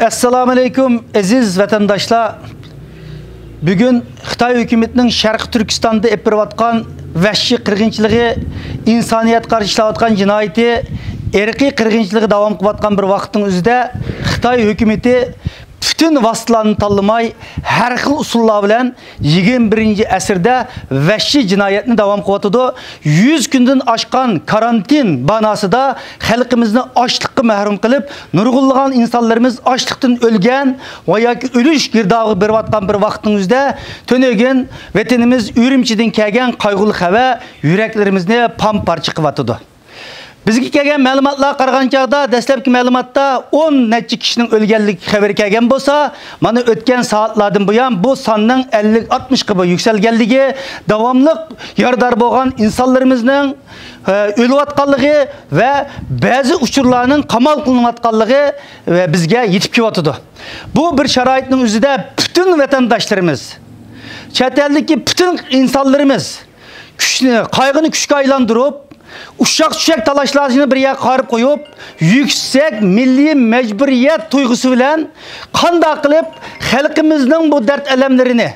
Assalamu alaikum aziz vatandaşlar. Bugün Xitoy hukumatining Sharq Turkistonda epirayotgan vahshiy qirg'inchiligi, insoniyat qarshi ishlayotgan jinoyati, irqiy qirg'inchiligi davom qilayotgan bir vaqtning o'zida Xitoy hukumati bütün vasıtalarını tanımay, her xil usullar bilen 21. asırda vahşi cinayetini devam kılatıdı. 100 günden aşkan karantin banası da halkımızı açlıkka mahrum kılıp, nurgulluğun insanlarımız açlıktan ölgen veya ölüş girdağı bir vatkan bir vaktinizde tönögen vatanımız Ürümçi'den kelgen kaygılı hava yüreklerimizni pamparça kılatıdı. Bizga kelgan ma'lumotlar qarag'an chaqda dastlabki ma'lumotda 10 necha kishining o'lganligi xabari kelgan bo'lsa, mana o'tgan soatlardan buyon bu sonning 50-60 ga yuksalganligi, davomli yordar bo'lgan insonlarimizning o'layotganligi va ba'zi uchurlarning qamal qilinayotganligi bizga yetib kelyotdi. Bu bir sharoitning o'zida bütün vatandoshlarimiz, chet eldagi bütün insonlarimiz qayg'ini kuchga aylantirib, uşak talaşlarını bir yer qarib koyup, yüksek milli mecburiyet duygusu bilen qanday qilib xalqimizning bu dert elemlerini,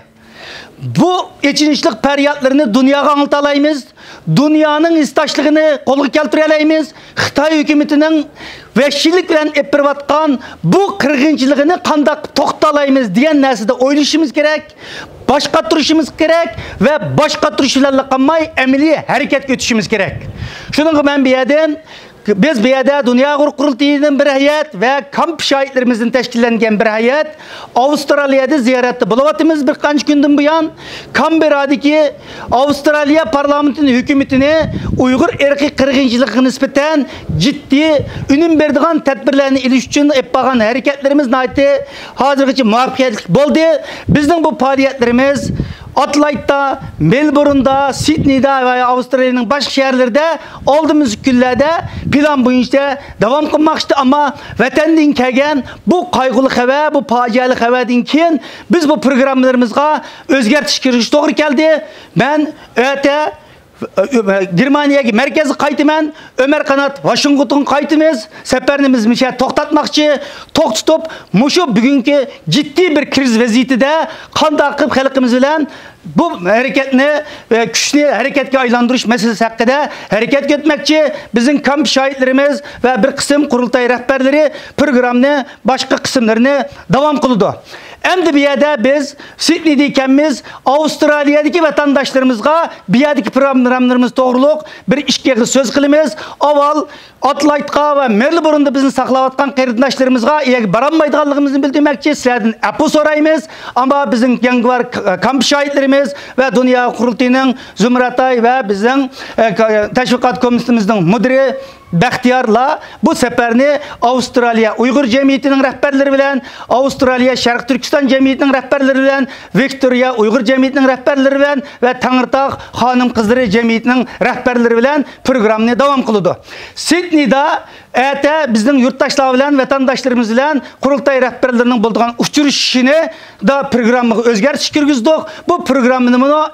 bu içinçlik feryatlarını dünyaya anlatalaymiz, dünyanın istaşlığını qo'lga keltiralaymiz, Xitoy hukumatining vahşilik bilen epirayotgan bu qirg'inchiligini qanday to'xtalaymiz degan narsada o'ylashimiz kerak. Başka duruşumuz gerek ve başka duruşlarla kalmay emeli hareket götürüşümüz gerek. Şunun ben bir yerden biz bir yerde Dünya Kurultayı'nın bir heyet ve kamp şahitlerimizin teşkillengen bir heyet Avustralya'da ziyarette bulavatımız birkaç günden bu yan Canberra'daki Avustralya parlamentinin hükümetini Uygur erkek qirg'inchiligiga nispeten ciddi önüm verdiğin tedbirlerini iliş için yapılan hareketlerimiz nayeti hazırlıkçı muvaffakiyetli oldu. Bizden bu faaliyetlerimiz Adelaide'da, Melbourne'da, Sydney'da veya Avustralya'nın başka şehirlerde aldığımız günlerde plan boyunca devam kılmakta ama vatandan kelgen bu kaygılı haber, bu facialı haberden keyin biz bu programlarımızga özgertiş kiriş doğru geldi. Ben öte Germaniyaga merkezi qaytiman, Ömer Kanat Washington qaytimiz, seferimiz mişe to'xtatmoqchi, to'xtatib, mushu bugungi ciddi bir kriz vaziyatida qanday qilib xalqimiz bilan bu hareketni kuchli hareketga aylantirish masalasi haqida hareket etmoqchi. Bizning kamp şahitlerimiz ve bir kısım kurultay rahbarlari programni boshqa qismlarini davom qildi. Endi bir yerde biz Sydney'de ekanmiz, Avustralya'daki vatandaşlarımızga bir yerdeki programlarımız doğruluk bir işe söz qilamiz. Avval Adelaide'ga ve Melbourne'da bizni saqlayotgan qarindoshlarımızga baranmaydiganligimizni bildirmoqchi, sizlardan apu so'raymiz. Ama bizim yangi var kamp şahitlerimiz ve Dünya Kurultayı'nın Zumratay ve bizim Teşviqat Komisyonumuzun müdiri Baxtiyarla bu seferini Avustralya Uygur Cemiyeti'nin rehberleri bilen, Avustralya Sharq Turkiston Cemiyeti'nin rehberleri bilen, Victoria Uygur Cemiyeti'nin rehberleri bilen ve Tangırtaq Hanım Kızları Cemiyeti'nin rehberleri bilen programını devam kıldı. Sydney'da bizning yurttaşlar bilen, vatandaşlarımız bilen kurultay rehberlerinin bulduğun uçuruşunu da programı özgertiş kirgizdik. Bu programını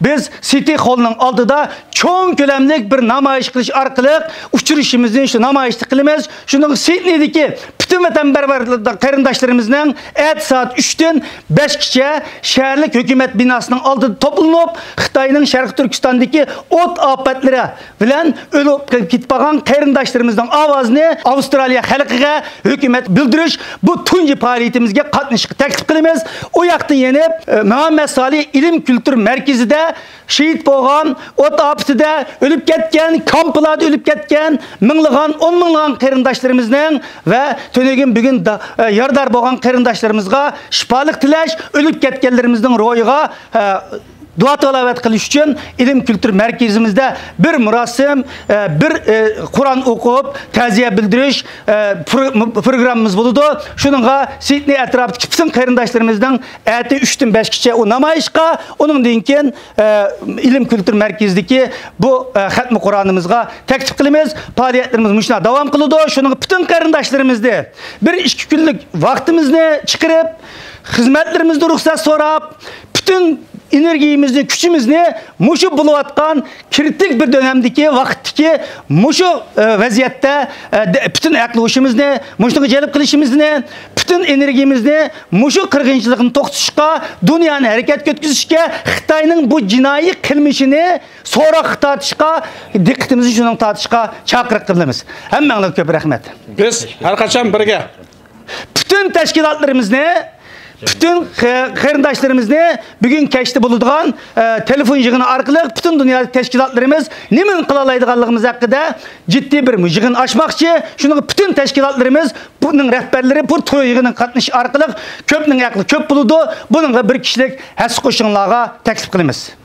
biz City Hall'ның aldıda çoğun kölemlik bir namayış kılış arkalık uçuruşumuzun şu namayışlık kılımız. Şunun Sydney'deki bütün vatandaşlar qarindoshlarımızın saat 3'ten 5 kişiye şehirlik hükümet binasının aldıda toplanıp Xitoyning Sharq Turkiston'daki ot afatları bilen ölüp gitpagan qarindoshlarımızın avazını Avustralya halkıga hükümet bildiriş bu tunji faaliyetimizge qatnashishga taklif qilamiz. O yakta yenip Muhammed Salih İlim Kültür Merkezide şehit bo'lgan, ot afatida ölüp ketken, kamplarda ölüp ketken, minglagan, 10 minglagan qarindoshlarımızning ve tönegin bugün yordar bo'lgan qarindoshlarımızga shifalik tilash, ölüp ketkenlerimizning ro'yiga dua talavet qilish uchun İlim Kültür Merkezimizde bir murasim, bir Kur'an okup ta'ziya bildirish programımız buldu. Şununla Sydney etrafındaki bütün qarindoshlarımızdan 3'ten 5 kişi o namayışqa, onun dinken İlim Kültür Merkezideki bu hatmi Kur'anımızga teklif qilamiz. Faaliyetlerimiz muşuna devam kıldı. Şununla bütün qarindoshlarımızda bir 2 günlük vaktimizni çıkarıp, hizmetlerimizde ruhsat sorap, bütün energiyamizni, kuchimizni mushu bo'layotgan kritik bir dönemdeki vaqtdagi mushu vaziyatda bütün aql o'shimizni, mushunga jalb qilishimizni, bütün energiyamizni mushu qirg'inchilikni to'xtatishga, dunyoni harakatga o'tkazishga, Xitoyning bu jinoiy qilmishini so'roq tortishga, diqqatimizni shunga tortishga chaqiriq qilamiz. Hammanglarga ko'p rahmat. Biz har qachon birga bütün teşkilatlarımızı, bütün qarindoshlarimizni bugün keçti buladigan telefon yig'ini orqali bütün dünyadagi teşkilatlarımız nima qila oladiganligimiz haqida ciddi bir yig'in ochmoqchi. Shuning bütün teşkilatlarımız bunun rahbarlari bu to'y yig'ini qatnash orqali ko'pning aqli ko'p bo'ladi. Buningga bir kishilik has qo'shinlarga taklif qilamiz.